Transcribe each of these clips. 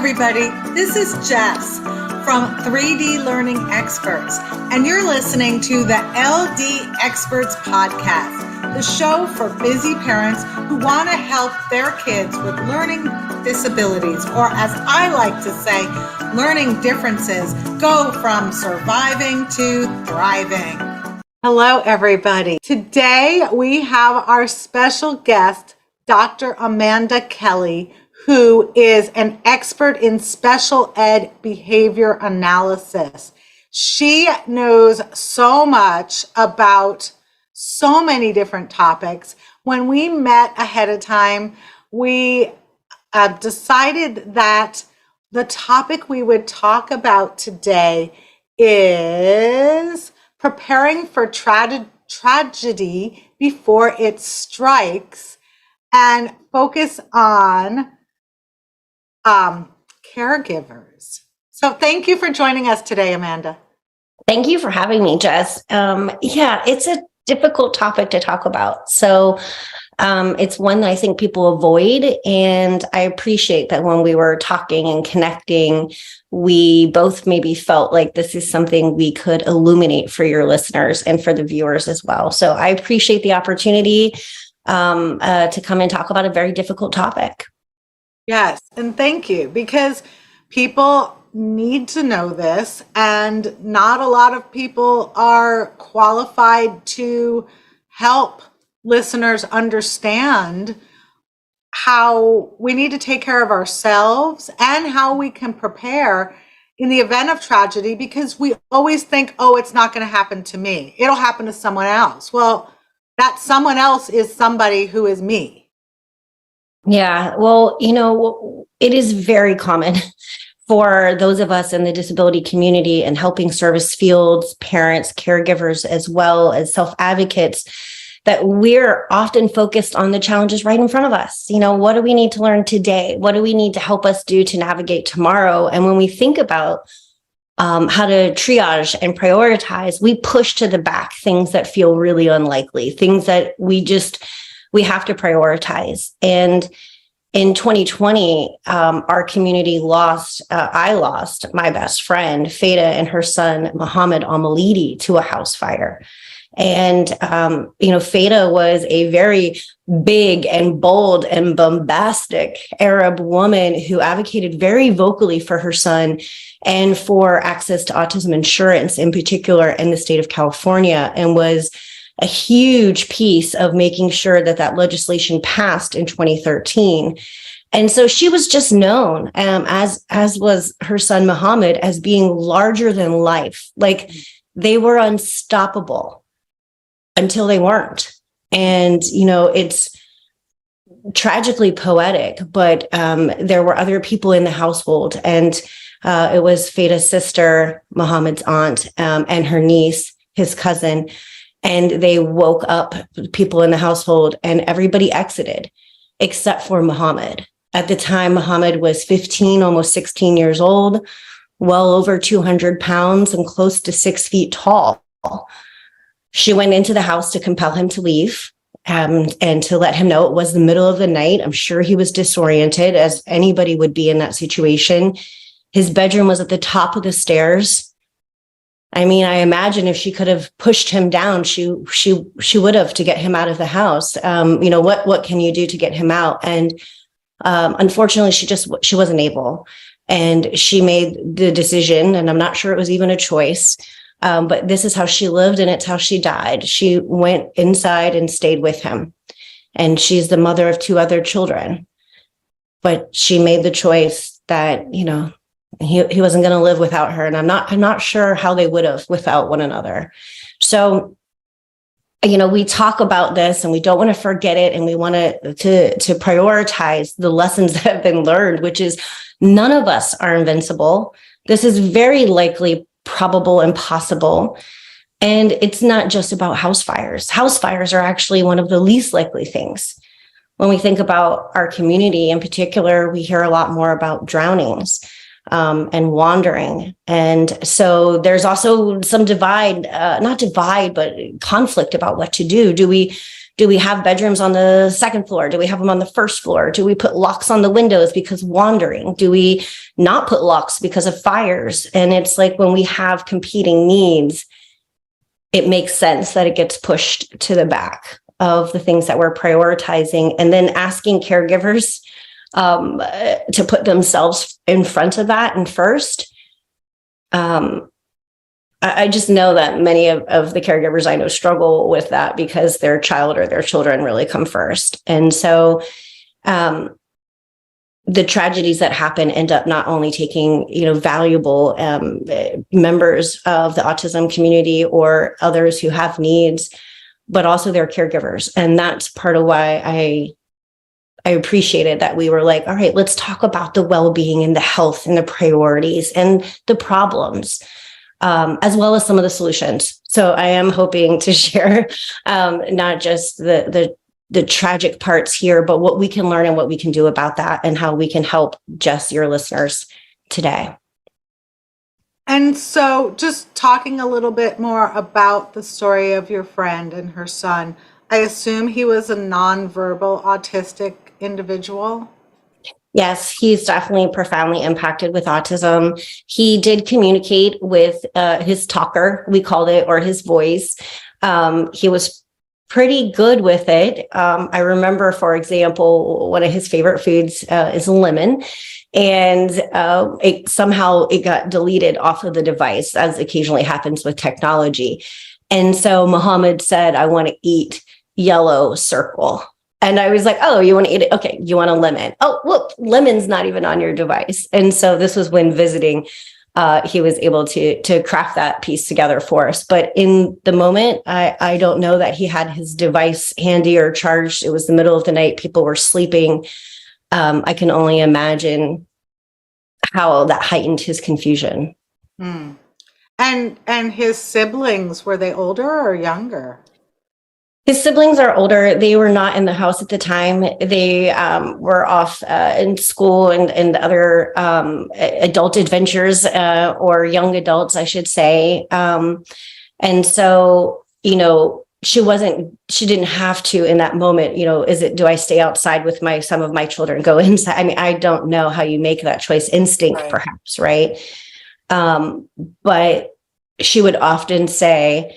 everybody. This is Jess from 3D Learning Experts, and you're listening to the LD Experts Podcast, the show for busy parents who want to help their kids with learning disabilities, or as I like to say, learning differences, go from surviving to thriving. Hello, everybody. Today we have our special guest, Dr. Amanda Kelly, who is an expert in special ed behavior analysis. She knows so much about so many different topics. When we met ahead of time, we decided that the topic we would talk about today is preparing for tragedy before it strikes, and focus on caregivers. So thank you for joining us today, Amanda. Thank you for having me, Jess. It's a difficult topic to talk about. So it's one that I think people avoid. And I appreciate that when we were talking and connecting, we both maybe felt like this is something we could illuminate for your listeners and for the viewers as well. So I appreciate the opportunity to come and talk about a very difficult topic. Yes, and thank you, because people need to know this, and not a lot of people are qualified to help listeners understand how we need to take care of ourselves and how we can prepare in the event of tragedy, because we always think, oh, it's not going to happen to me. It'll happen to someone else. Well, that someone else is somebody who is me. Yeah, well, it is very common for those of us in the disability community and helping service fields, parents, caregivers, as well as self-advocates, that we're often focused on the challenges right in front of us. What do we need to learn today? What do we need to help us do to navigate tomorrow? And when we think about how to triage and prioritize, we push to the back things that feel really unlikely, things that we have to prioritize. And in 2020, our community I lost my best friend, Feda, and her son, Muhammad Al-Malidi, to a house fire. And, Feda was a very big and bold and bombastic Arab woman who advocated very vocally for her son and for access to autism insurance, in particular in the state of California, and was a huge piece of making sure that legislation passed in 2013. And so she was just known, as was her son Muhammad, as being larger than life. Like, they were unstoppable until they weren't. And, it's tragically poetic, but there were other people in the household. And it was Feda's sister, Muhammad's aunt, and her niece, his cousin. And they woke up people in the household, and everybody exited except for Muhammad. At the time, Muhammad was 15, almost 16 years old, well over 200 pounds and close to 6 feet tall. She went into the house to compel him to leave, and to let him know it was the middle of the night. I'm sure he was disoriented, as anybody would be in that situation. His bedroom was at the top of the stairs. I mean, I imagine if she could have pushed him down, she would have, to get him out of the house. What can you do to get him out? And unfortunately, she wasn't able. And she made the decision, and I'm not sure it was even a choice, but this is how she lived, and it's how she died. She went inside and stayed with him. And she's the mother of 2 other children. But she made the choice that, he wasn't going to live without her. And I'm not sure how they would have without one another. So, we talk about this, and we don't want to forget it. And we want to prioritize the lessons that have been learned, which is none of us are invincible. This is very likely probable and possible. And it's not just about house fires. House fires are actually one of the least likely things. When we think about our community in particular, we hear a lot more about drownings. And wandering. And so there's also some but conflict about what to do. Do we Do we have bedrooms on the second floor? Do we have them on the first floor? Do we put locks on the windows because wandering? Do we not put locks because of fires? And it's like when we have competing needs, it makes sense that it gets pushed to the back of the things that we're prioritizing, and then asking caregivers to put themselves in front of that and first. I just know that many of the caregivers I know struggle with that because their child or their children really come first. And so the tragedies that happen end up not only taking, valuable members of the autism community or others who have needs, but also their caregivers. And that's part of why I appreciated that we were like, all right, let's talk about the well-being and the health and the priorities and the problems, as well as some of the solutions. So I am hoping to share not just the tragic parts here, but what we can learn and what we can do about that and how we can help Jess, your listeners today. And so just talking a little bit more about the story of your friend and her son, I assume he was a nonverbal autistic individual? Yes, he's definitely profoundly impacted with autism. He did communicate with his talker, we called it, or his voice. He was pretty good with it. I remember, for example, one of his favorite foods is lemon. And it got deleted off of the device, as occasionally happens with technology. And so Muhammad said, I want to eat yellow circle. And I was like, oh, you want to eat it? Okay, you want a lemon. Oh, look, lemon's not even on your device. And so this was when visiting, he was able to craft that piece together for us. But in the moment, I don't know that he had his device handy or charged. It was the middle of the night. People were sleeping. I can only imagine how that heightened his confusion. Hmm. And his siblings, were they older or younger? His siblings are older. They were not in the house at the time. They were off in school and other adult adventures, or young adults, I should say. And so, she didn't have to in that moment, do I stay outside with some of my children, go inside? I mean, I don't know how you make that choice, instinct, right, perhaps, right? But she would often say,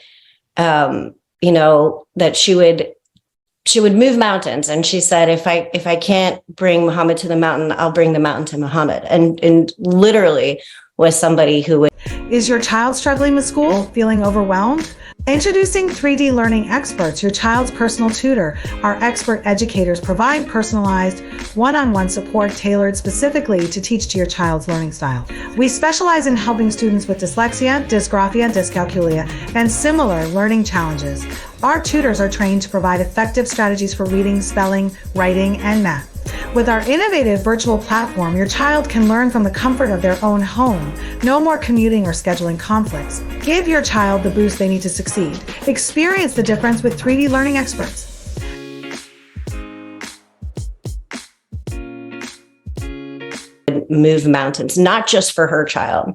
that she would move mountains. And she said, if I can't bring Muhammad to the mountain, I'll bring the mountain to Muhammad. And literally was somebody who would. Is your child struggling with school, feeling overwhelmed? Introducing 3D Learning Experts, your child's personal tutor. Our expert educators provide personalized, one-on-one support tailored specifically to teach to your child's learning style. We specialize in helping students with dyslexia, dysgraphia, dyscalculia, and similar learning challenges. Our tutors are trained to provide effective strategies for reading, spelling, writing, and math. With our innovative virtual platform, your child can learn from the comfort of their own home. No more commuting or scheduling conflicts. Give your child the boost they need to succeed. Experience the difference with 3D Learning Experts. Move mountains, not just for her child,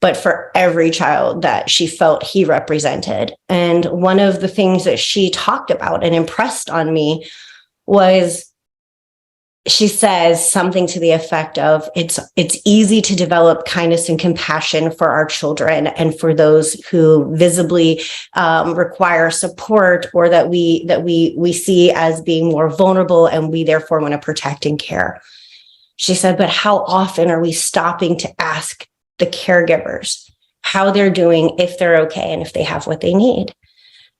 but for every child that she felt he represented. And one of the things that she talked about and impressed on me was, she says something to the effect of, it's easy to develop kindness and compassion for our children and for those who visibly require support, or that we see as being more vulnerable and we therefore want to protect and care. She said, but how often are we stopping to ask the caregivers how they're doing, if they're okay, and if they have what they need?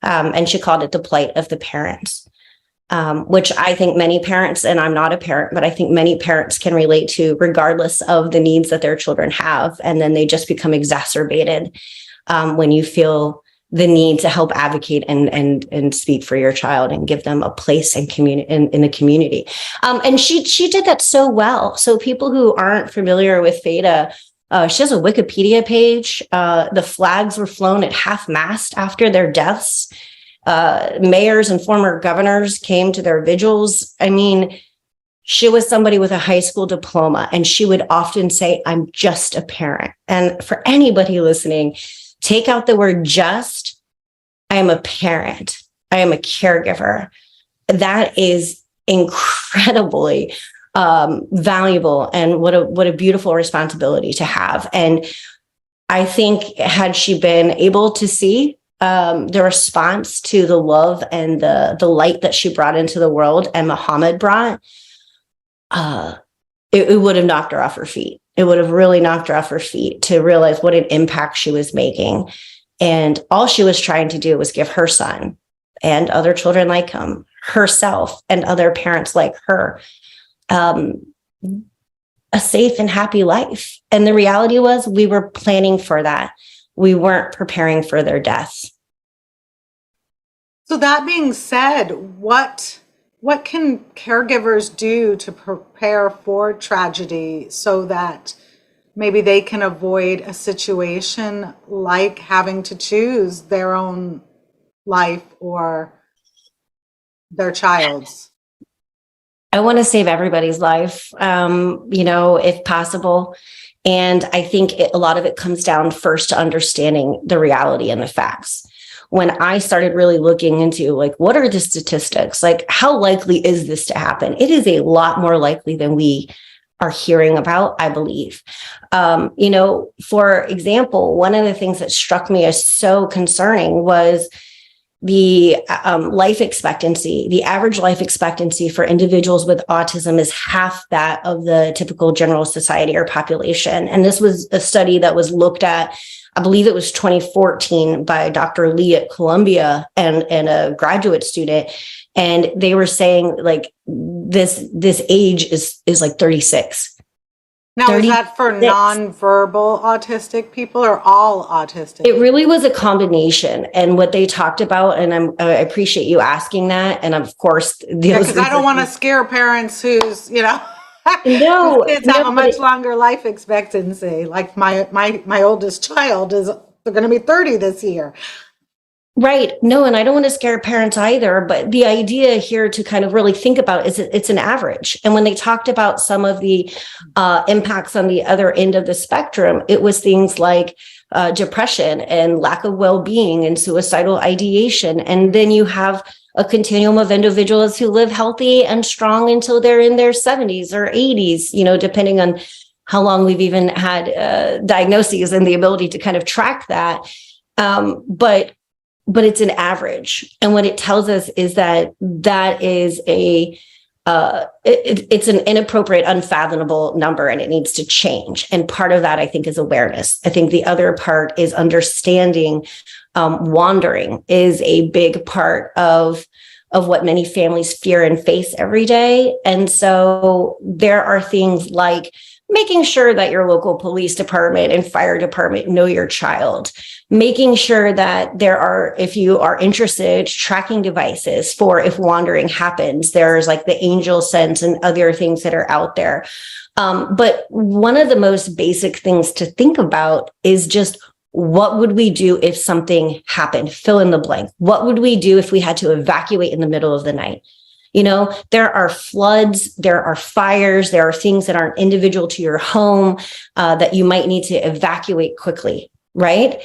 And she called it the plight of the parents. Which I think many parents, and I'm not a parent, but I think many parents can relate to, regardless of the needs that their children have. And then they just become exacerbated when you feel the need to help advocate and speak for your child and give them a place in the community. And she did that so well. So people who aren't familiar with Theta, she has a Wikipedia page. The flags were flown at half-mast after their deaths. Mayors and former governors came to their vigils. I mean, she was somebody with a high school diploma, and she would often say, I'm just a parent. And for anybody listening, take out the word just. I am a parent. I am a caregiver. that is incredibly valuable, and what a beautiful responsibility to have. And I think had she been able to see the response to the love and the light that she brought into the world and Muhammad brought, it would have knocked her off her feet. It would have really knocked her off her feet to realize what an impact she was making. And all she was trying to do was give her son and other children like him, herself and other parents like her, a safe and happy life. And the reality was we were planning for that. We weren't preparing for their death. So that being said, what can caregivers do to prepare for tragedy so that maybe they can avoid a situation like having to choose their own life or their child's? I want to save everybody's life, if possible. And I think a lot of it comes down first to understanding the reality and the facts. When I started really looking into what are the statistics? How likely is this to happen? It is a lot more likely than we are hearing about, I believe. For example, one of the things that struck me as so concerning was the life expectancy. The average life expectancy for individuals with autism is half that of the typical general society or population. And this was a study that was looked at, I believe it was 2014, by Dr. Lee at Columbia and a graduate student. And they were saying this age is 36. Now, is that for nonverbal autistic people or all autistic? It really was a combination. And what they talked about, and I appreciate you asking that. And of course, because I don't want to scare parents whose, no, kids have a much longer life expectancy. Like my oldest child they're going to be 30 this year. Right. No, and I don't want to scare parents either, but the idea here to kind of really think about is it's an average. And when they talked about some of the impacts on the other end of the spectrum, it was things like depression and lack of well-being and suicidal ideation. And then you have a continuum of individuals who live healthy and strong until they're in their 70s or 80s, depending on how long we've even had diagnoses and the ability to kind of track that. But it's an average. And what it tells us is that is it's an inappropriate, unfathomable number, and it needs to change. And part of that, I think, is awareness. I think the other part is understanding wandering is a big part of what many families fear and face every day. And so there are things like making sure that your local police department and fire department know your child, making sure that there are, if you are interested, tracking devices for if wandering happens. There's the Angel Sense and other things that are out there. But one of the most basic things to think about is just, what would we do if something happened? Fill in the blank. What would we do if we had to evacuate in the middle of the night? There are floods, there are fires, there are things that aren't individual to your home that you might need to evacuate quickly, right?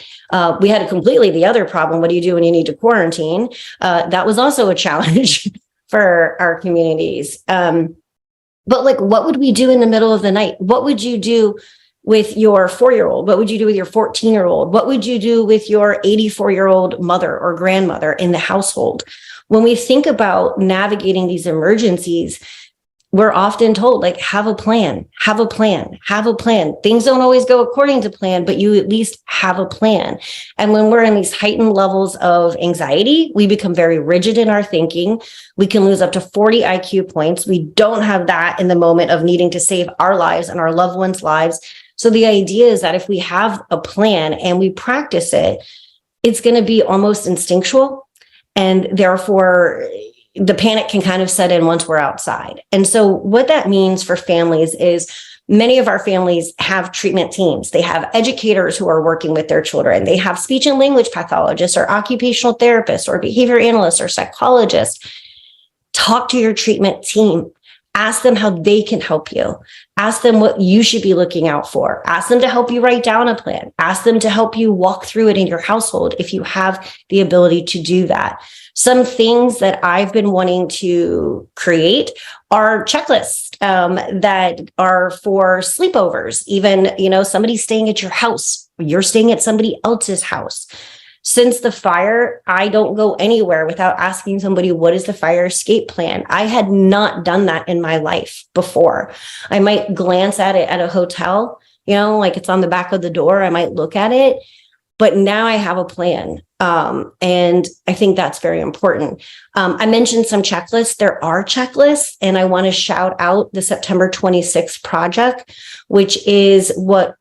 We had completely the other problem. What do you do when you need to quarantine? That was also a challenge for our communities. But what would we do in the middle of the night? What would you do with your 4-year-old? What would you do with your 14-year-old? What would you do with your 84-year-old mother or grandmother in the household? When we think about navigating these emergencies, we're often told, have a plan, have a plan, have a plan. Things don't always go according to plan, but you at least have a plan. And when we're in these heightened levels of anxiety, we become very rigid in our thinking. We can lose up to 40 IQ points. We don't have that in the moment of needing to save our lives and our loved ones' lives. So the idea is that if we have a plan and we practice it, it's going to be almost instinctual. And therefore, the panic can kind of set in once we're outside. And so what that means for families is many of our families have treatment teams. They have educators who are working with their children. They have speech and language pathologists or occupational therapists or behavior analysts or psychologists. Talk to your treatment team. Ask them how they can help you. Ask them what you should be looking out for. Ask them to help you write down a plan. Ask them to help you walk through it in your household if you have the ability to do that. Some things that I've been wanting to create are checklists that are for sleepovers. Even, somebody's staying at your house, you're staying at somebody else's house. Since the fire, I don't go anywhere without asking somebody, what is the fire escape plan? I had not done that in my life before. I might glance at it at a hotel, like it's on the back of the door. I might look at it, but now I have a plan. And I think that's very important. I mentioned some checklists. There are checklists, and I want to shout out the September 26th project, which is what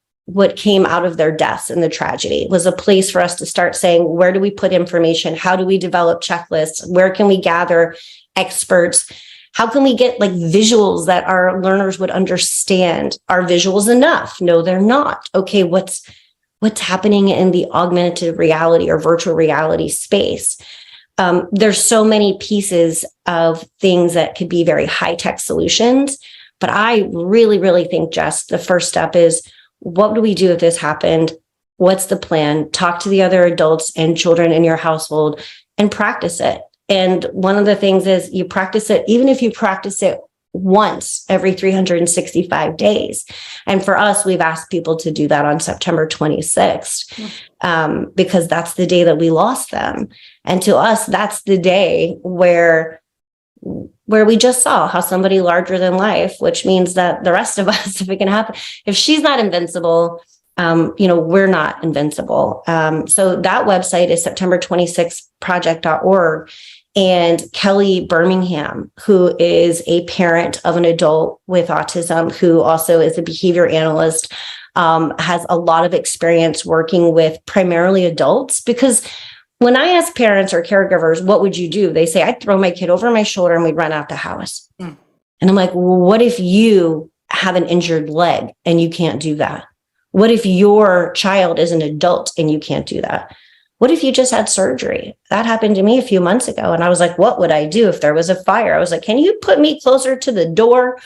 came out of their deaths and the tragedy. It was a place for us to start saying, where do we put information? How do we develop checklists? Where can we gather experts? How can we get visuals that our learners would understand? Are visuals enough? No, they're not. Okay, what's happening in the augmented reality or virtual reality space? There's so many pieces of things that could be very high-tech solutions, but I really, really think, Jess, the first step is, what do we do if this happened? What's the plan? Talk to the other adults and children in your household and practice it. And one of the things is you practice it, even if you practice it once every 365 days. And for us, we've asked people to do that on September 26th, because that's the day that we lost them. And to us, that's the day where we just saw how somebody larger than life, which means that the rest of us, if it can happen, if she's not invincible, we're not invincible. So that website is september26project.org. And Kelly Birmingham, who is a parent of an adult with autism, who also is a behavior analyst, has a lot of experience working with primarily adults. Because when I ask parents or caregivers, what would you do? They say, I'd throw my kid over my shoulder and we'd run out the house. And I'm like, well, what if you have an injured leg and you can't do that? What if your child is an adult and you can't do that? What if you just had surgery? That happened to me a few months ago. And I was like, what would I do if there was a fire? I was like, can you put me closer to the door?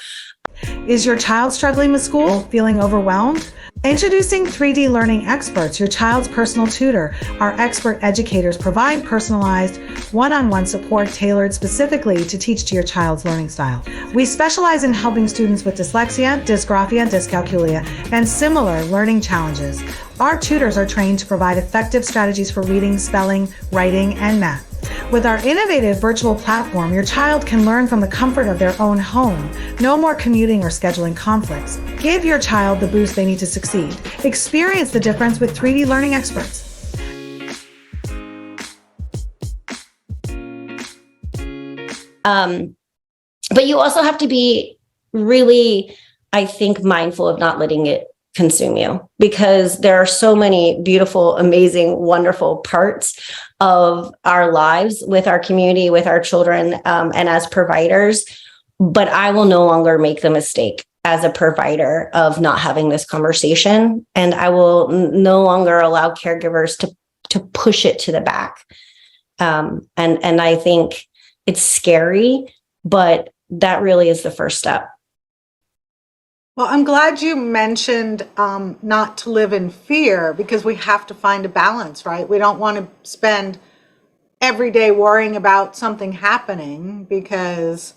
Is your child struggling with school, feeling overwhelmed? Introducing 3D Learning Experts, your child's personal tutor. Our expert educators provide personalized, one-on-one support tailored specifically to teach to your child's learning style. We specialize in helping students with dyslexia, dysgraphia, dyscalculia, and similar learning challenges. Our tutors are trained to provide effective strategies for reading, spelling, writing, and math. With our innovative virtual platform, your child can learn from the comfort of their own home. No more commuting or scheduling conflicts. Give your child the boost they need to succeed. Experience the difference with 3D Learning Experts. But you also have to be really, I think, mindful of not letting it consume you, because there are so many beautiful, amazing, wonderful parts of our lives with our community, with our children, and as providers. But I will no longer make the mistake as a provider of not having this conversation. And I will no longer allow caregivers to push it to the back. And I think it's scary, but that really is the first step. Well, I'm glad you mentioned not to live in fear, because we have to find a balance, right? We don't want to spend every day worrying about something happening, because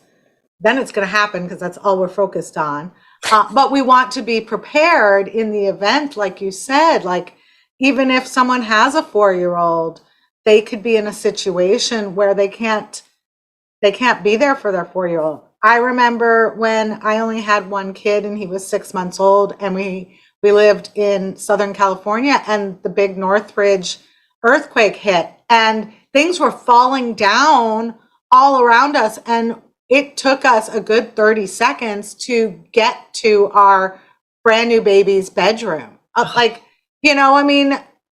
then it's going to happen, because that's all we're focused on. But we want to be prepared in the event, like you said, like even if someone has a 4-year-old, they could be in a situation where they can't be there for their 4-year-old. I remember when I only had one kid and he was 6 months old, and we lived in Southern California, and the big Northridge earthquake hit, and things were falling down all around us. And it took us a good 30 seconds to get to our brand new baby's bedroom.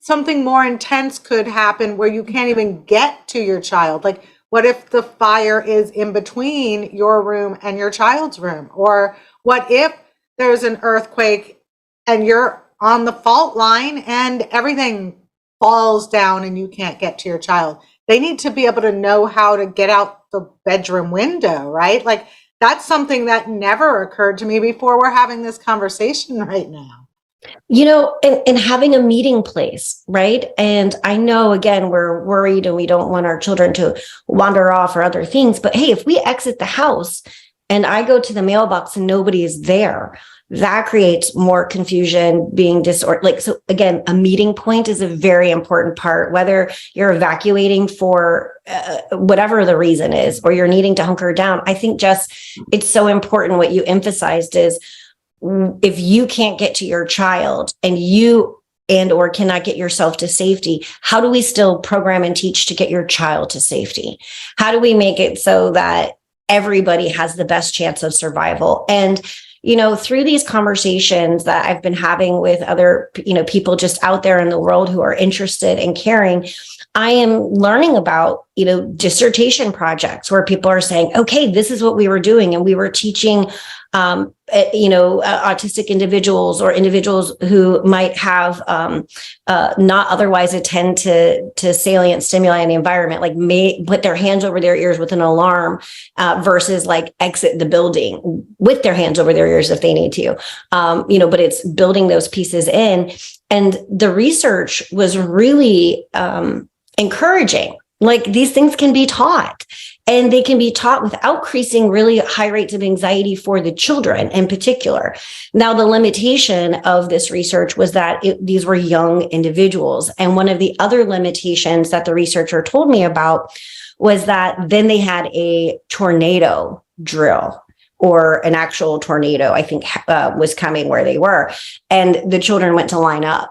Something more intense could happen where you can't even get to your child. Like, what if the fire is in between your room and your child's room? Or what if there's an earthquake and you're on the fault line and everything falls down and you can't get to your child? They need to be able to know how to get out the bedroom window, right? Like, That's something that never occurred to me before we're having this conversation right now. And having a meeting place, right? And I know, again, we're worried and we don't want our children to wander off or other things. But hey, if we exit the house and I go to the mailbox and nobody is there, that creates more confusion, being disordered. So again, a meeting point is a very important part, whether you're evacuating for whatever the reason is, or you're needing to hunker down. I think, Jess, it's so important what you emphasized is, if you can't get to your child and or cannot get yourself to safety, how do we still program and teach to get your child to safety? How do we make it so that everybody has the best chance of survival? And through these conversations that I've been having with other, people just out there in the world who are interested in caring, I am learning about, dissertation projects where people are saying, okay, this is what we were doing. And we were teaching, autistic individuals or individuals who might have not otherwise attend to salient stimuli in the environment, like may put their hands over their ears with an alarm versus like exit the building with their hands over their ears if they need to, but it's building those pieces in. And the research was really encouraging. Like, these things can be taught, and they can be taught without increasing really high rates of anxiety for the children in particular. Now, the limitation of this research was that these were young individuals. And one of the other limitations that the researcher told me about was that then they had a tornado drill, or an actual tornado, I think, was coming where they were. And the children went to line up,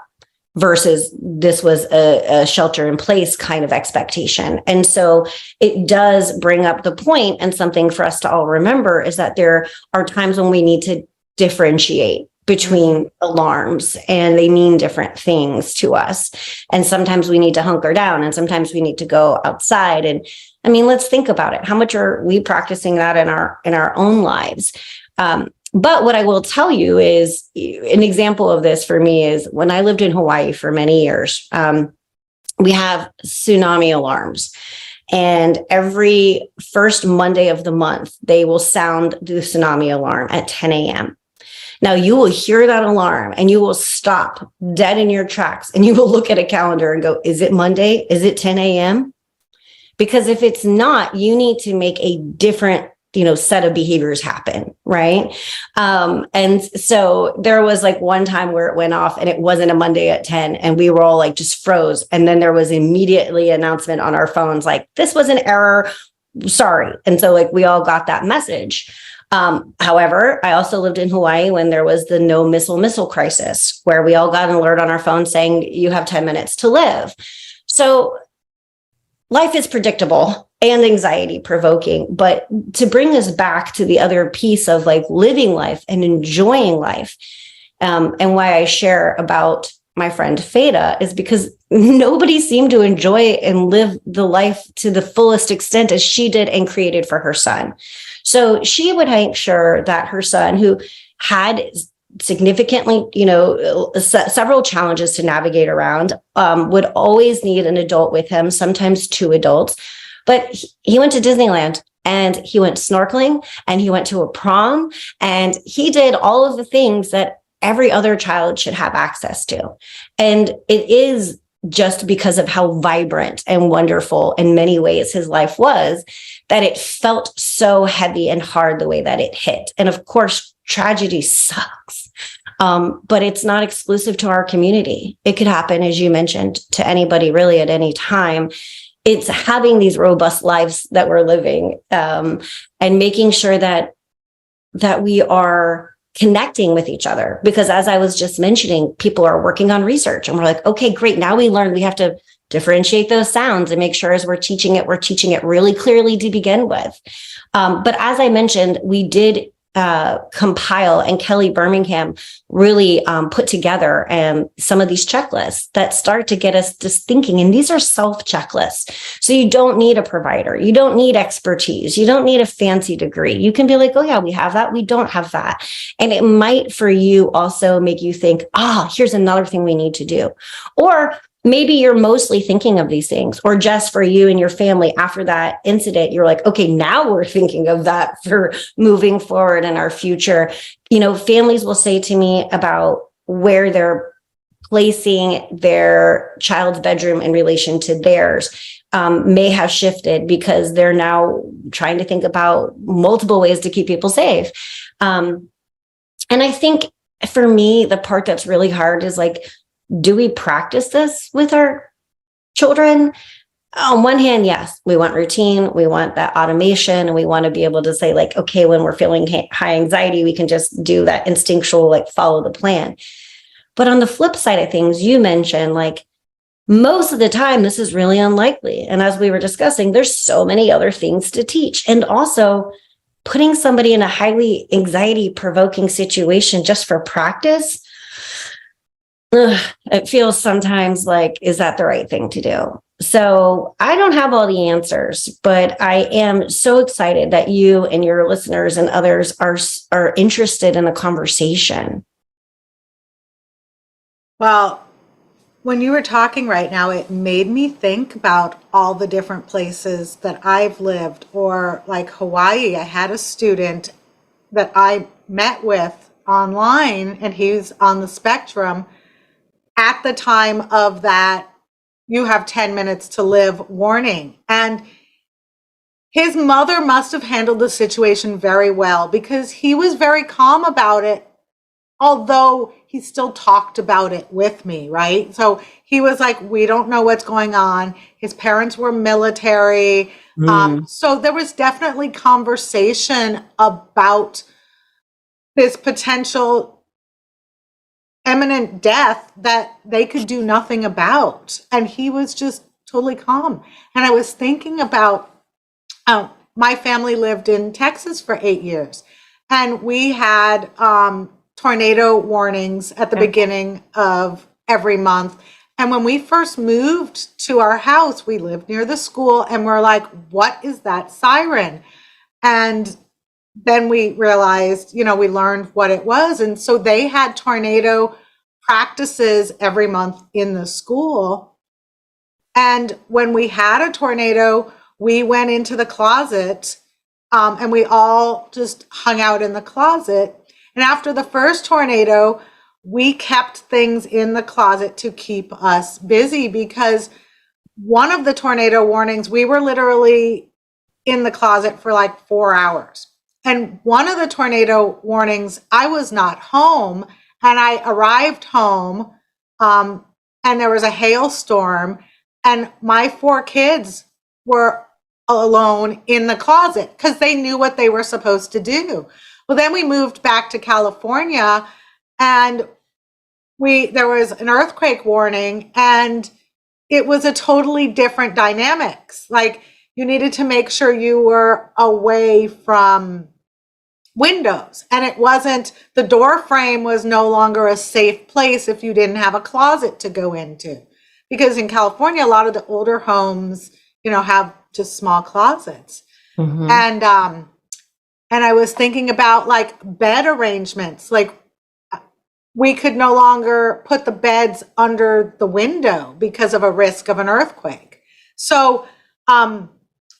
versus this was a shelter in place kind of expectation. And so it does bring up the point, and something for us to all remember is that there are times when we need to differentiate between alarms, and they mean different things to us. And sometimes we need to hunker down, and sometimes we need to go outside. And I mean, let's think about it. How much are we practicing that in our own lives? But what I will tell you is, an example of this for me is when I lived in Hawaii for many years, we have tsunami alarms. And every first Monday of the month, they will sound the tsunami alarm at 10 a.m. Now, you will hear that alarm and you will stop dead in your tracks, and you will look at a calendar and go, is it Monday? Is it 10 a.m.? Because if it's not, you need to make a different set of behaviors happen, right? And so there was like one time where it went off and it wasn't a Monday at 10, and we were all like just froze. And then there was immediately an announcement on our phones, like, this was an error, sorry. And so like we all got that message. However, I also lived in Hawaii when there was the no missile crisis, where we all got an alert on our phone saying you have 10 minutes to live. So life is predictable and anxiety provoking, but to bring us back to the other piece of like living life and enjoying life, and why I share about my friend Feda is because nobody seemed to enjoy and live the life to the fullest extent as she did and created for her son. So she would make sure that her son, who had significantly, several challenges to navigate around, would always need an adult with him, sometimes two adults. But he went to Disneyland, and he went snorkeling, and he went to a prom, and he did all of the things that every other child should have access to. And it is just because of how vibrant and wonderful in many ways his life was, that it felt so heavy and hard the way that it hit. And of course, tragedy sucks. But it's not exclusive to our community. It could happen, as you mentioned, to anybody really at any time. It's having these robust lives that we're living, and making sure that we are connecting with each other. Because as I was just mentioning, people are working on research, and we're like, okay, great. Now we learned we have to differentiate those sounds and make sure as we're teaching it really clearly to begin with. But as I mentioned, we did compile, and Kelly Birmingham really put together some of these checklists that start to get us just thinking. And these are self checklists. So you don't need a provider. You don't need expertise. You don't need a fancy degree. You can be like, oh yeah, we have that. We don't have that. And it might for you also make you think, here's another thing we need to do. Or maybe you're mostly thinking of these things, or just for you and your family after that incident, you're like, okay, now we're thinking of that for moving forward in our future. Families will say to me about where they're placing their child's bedroom in relation to theirs may have shifted because they're now trying to think about multiple ways to keep people safe. And I think for me, the part that's really hard is like, do we practice this with our children? On one hand, yes, we want routine, we want that automation, and we want to be able to say like, okay, when we're feeling high anxiety, we can just do that instinctual, like follow the plan. But on the flip side of things, you mentioned like most of the time, this is really unlikely. And as we were discussing, there's so many other things to teach. And also putting somebody in a highly anxiety provoking situation just for practice, it feels sometimes like, is that the right thing to do? So I don't have all the answers, but I am so excited that you and your listeners and others are interested in the conversation. Well, when you were talking right now, it made me think about all the different places that I've lived, or like Hawaii. I had a student that I met with online, and he's on the spectrum at the time of that "you have 10 minutes to live" warning. And his mother must have handled the situation very well, because he was very calm about it, although he still talked about it with me, right? So he was like, we don't know what's going on. His parents were military. So there was definitely conversation about this potential imminent death that they could do nothing about. And he was just totally calm. And I was thinking about, my family lived in Texas for 8 years, and we had tornado warnings at the beginning of every month. And when we first moved to our house, we lived near the school, and we're like, what is that siren? And then we realized, we learned what it was. And so they had tornado practices every month in the school. And when we had a tornado, we went into the closet, and we all just hung out in the closet. And after the first tornado, we kept things in the closet to keep us busy, because one of the tornado warnings, we were literally in the closet for like 4 hours. And one of the tornado warnings, I was not home, and I arrived home, and there was a hailstorm, and my 4 kids were alone in the closet because they knew what they were supposed to do. Well, then we moved back to California, and there was an earthquake warning, and it was a totally different dynamics. Like, you needed to make sure you were away from windows, and it wasn't, the door frame was no longer a safe place if you didn't have a closet to go into, because in California, a lot of the older homes, have just small closets. Mm-hmm. And I was thinking about like bed arrangements. Like, we could no longer put the beds under the window because of a risk of an earthquake. So I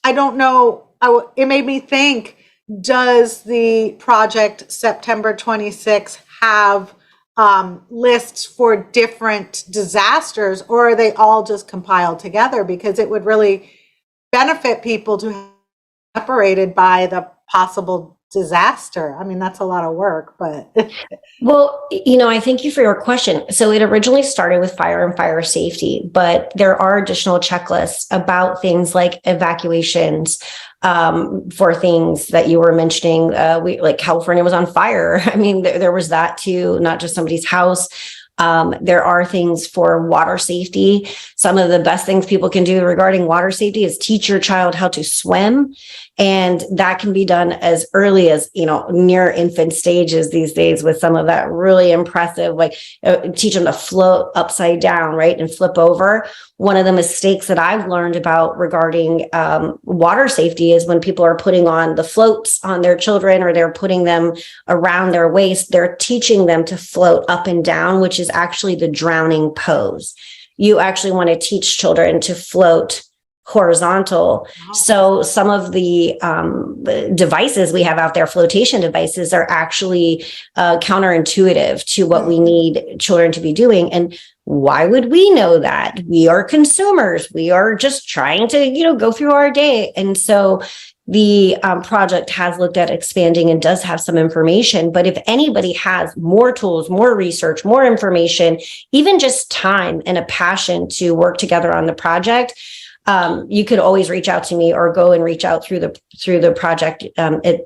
don't know. It made me think, does the Project September 26 have lists for different disasters, or are they all just compiled together? Because it would really benefit people to be separated by the possible disaster. I mean, that's a lot of work, but. Well, I thank you for your question. So it originally started with fire and fire safety, but there are additional checklists about things like evacuations, for things that you were mentioning. Like California was on fire. I mean, there was that too, not just somebody's house. There are things for water safety. Some of the best things people can do regarding water safety is teach your child how to swim. And that can be done as early as, near infant stages these days, with some of that really impressive, like teach them to float upside down, right, and flip over. One of the mistakes that I've learned about regarding water safety is when people are putting on the floats on their children, or they're putting them around their waist, they're teaching them to float up and down, which is actually the drowning pose. you actually want to teach children to float horizontal. Wow. So some of the devices we have out there, flotation devices, are actually counterintuitive to what we need children to be doing. And why would we know that? We are consumers. We are just trying to, go through our day. And so the project has looked at expanding and does have some information. But if anybody has more tools, more research, more information, even just time and a passion to work together on the project, you could always reach out to me or go and reach out through the project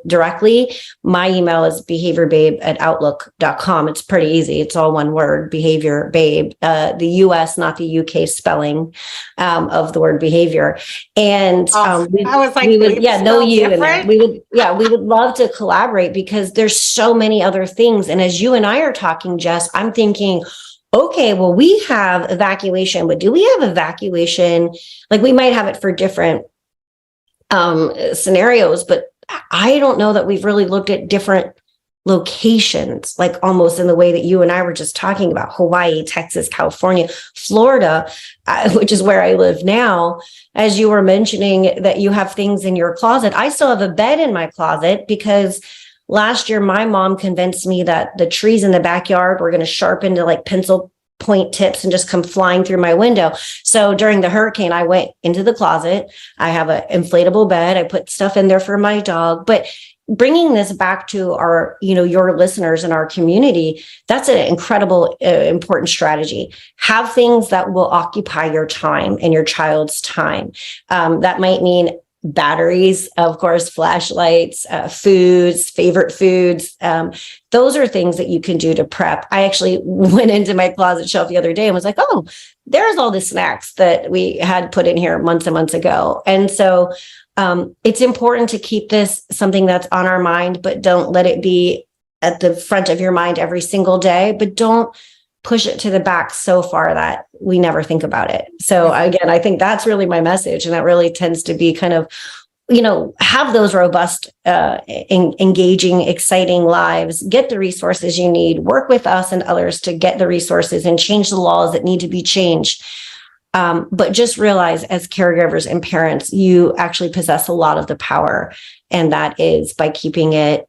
directly. My email is behaviorbabe@outlook.com. It's pretty easy. It's all one word, Behaviorbabe, the US, not the UK spelling of the word behavior. And I was like, we would, know you. And we would love to collaborate because there's so many other things. And as you and I are talking, Jess, I'm thinking, okay, well, we have evacuation, but do we have evacuation? Like, we might have it for different scenarios, but I don't know that we've really looked at different locations, like almost in the way that you and I were just talking about: Hawaii, Texas, California, Florida, which is where I live now. As you were mentioning that you have things in your closet, I still have a bed in my closet because last year, my mom convinced me that the trees in the backyard were going to sharpen to like pencil point tips and just come flying through my window. So during the hurricane, I went into the closet. I have an inflatable bed. I put stuff in there for my dog. But bringing this back to our, your listeners and our community, that's an incredible, important strategy. Have things that will occupy your time and your child's time. That might mean batteries, of course, flashlights, foods, favorite foods. Those are things that you can do to prep. I actually went into my closet shelf the other day and was like, oh, there's all the snacks that we had put in here months and months ago. And so it's important to keep this something that's on our mind, but don't let it be at the front of your mind every single day, but don't push it to the back so far that we never think about it. So again, I think that's really my message. And that really tends to be kind of, have those robust, engaging, exciting lives, get the resources you need, work with us and others to get the resources and change the laws that need to be changed. But just realize, as caregivers and parents, you actually possess a lot of the power. And that is by keeping it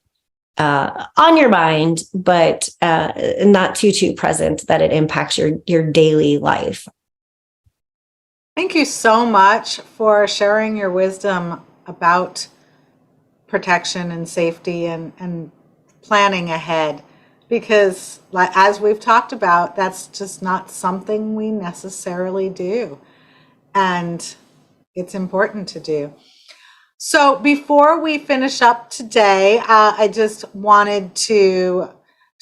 on your mind, but not too present that it impacts your daily life. Thank you so much for sharing your wisdom about protection and safety and planning ahead, because as we've talked about, that's just not something we necessarily do, and it's important to do. So before we finish up today, I just wanted to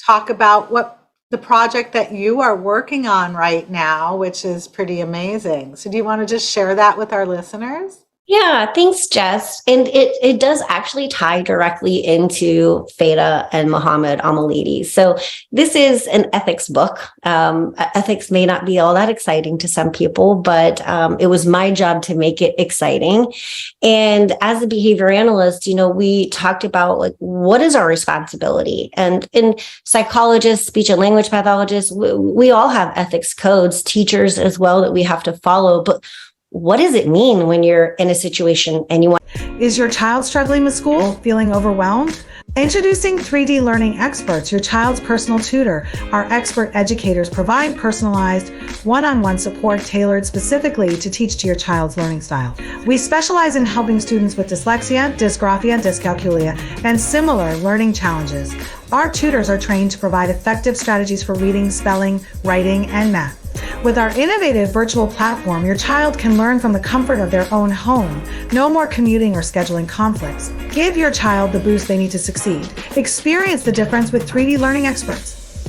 talk about what the project that you are working on right now, which is pretty amazing. So do you want to just share that with our listeners? Yeah, thanks, Jess. And it does actually tie directly into Feda and Muhammad Amalidi. So this is an ethics book. Ethics may not be all that exciting to some people, but it was my job to make it exciting. And as a behavior analyst, we talked about what is our responsibility? And in psychologists, speech and language pathologists, we all have ethics codes, teachers as well, that we have to follow. But what does it mean when you're in a situation and you want? Is your child struggling with school, feeling overwhelmed? Introducing 3D Learning Experts, your child's personal tutor. Our expert educators provide personalized, one-on-one support tailored specifically to teach to your child's learning style. We specialize in helping students with dyslexia, dysgraphia, dyscalculia, and similar learning challenges. Our tutors are trained to provide effective strategies for reading, spelling, writing, and math. With our innovative virtual platform, your child can learn from the comfort of their own home. No more commuting or scheduling conflicts. Give your child the boost they need to succeed. Experience the difference with 3D Learning Experts.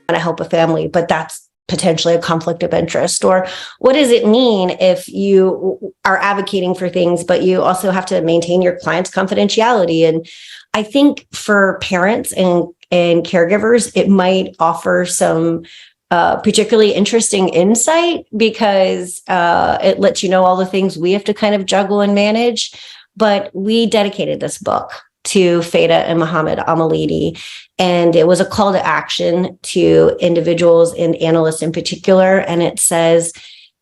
To help a family, but that's potentially a conflict of interest? Or what does it mean if you are advocating for things, but you also have to maintain your client's confidentiality? And I think for parents and caregivers, it might offer some particularly interesting insight, because it lets you know all the things we have to kind of juggle and manage. But we dedicated this book to Feda and Muhammad Amalidi. And it was a call to action to individuals and analysts in particular. And it says,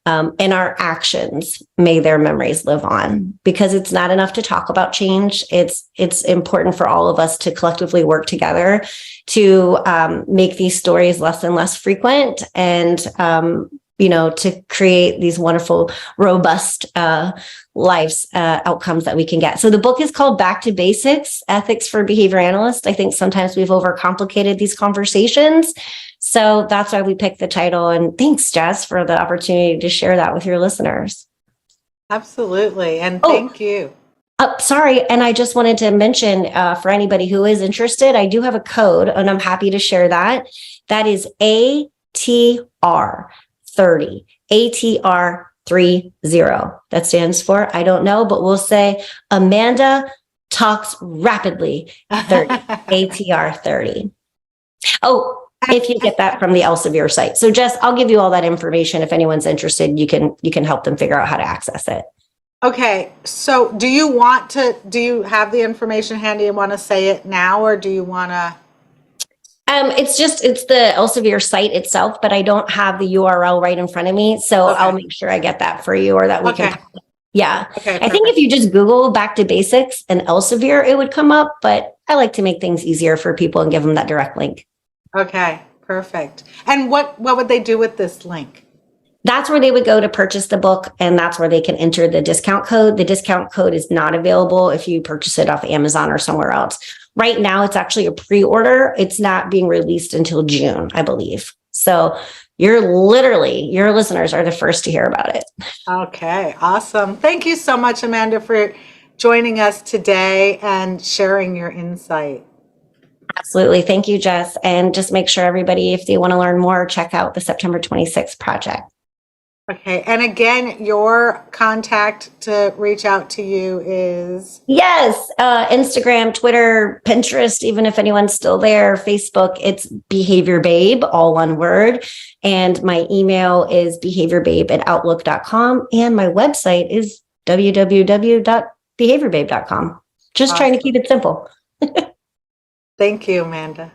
in our actions, may their memories live on, because it's not enough to talk about change. It's important for all of us to collectively work together to make these stories less and less frequent, and to create these wonderful, robust lives outcomes that we can get. So the book is called Back to Basics: Ethics for Behavior Analysts. I think sometimes we've overcomplicated these conversations. So that's why we picked the title. And thanks, Jess, for the opportunity to share that with your listeners. Absolutely. And thank you. Sorry. And I just wanted to mention for anybody who is interested, I do have a code, and I'm happy to share that. That is ATR 30, ATR 30. That stands for, I don't know, but we'll say Amanda Talks Rapidly 30, ATR 30. Oh, if you get that from the Elsevier site. So Jess, I'll give you all that information. If anyone's interested, you can help them figure out how to access it. Okay. So do you have the information handy and want to say it now, or do you want to? It's the Elsevier site itself, but I don't have the URL right in front of me. So okay. I'll make sure I get that for you, or that we can. Yeah. Okay, I think if you just Google Back to Basics and Elsevier, it would come up, but I like to make things easier for people and give them that direct link. Okay, perfect. And what would they do with this link? That's where they would go to purchase the book, and that's where they can enter the discount code. The discount code is not available if you purchase it off Amazon or somewhere else. Right now, it's actually a pre-order. It's not being released until June, I believe. So your listeners are the first to hear about it. Okay, awesome. Thank you so much, Amanda, for joining us today and sharing your insight. Absolutely. Thank you, Jess. And just make sure everybody, if they want to learn more, check out the September 26th project. Okay. And again, your contact to reach out to you is? Yes. Instagram, Twitter, Pinterest, even if anyone's still there, Facebook, it's Behaviorbabe, all one word. And my email is behaviorbabe@outlook.com. And my website is www.behaviorbabe.com. Just awesome. Trying to keep it simple. Thank you, Amanda.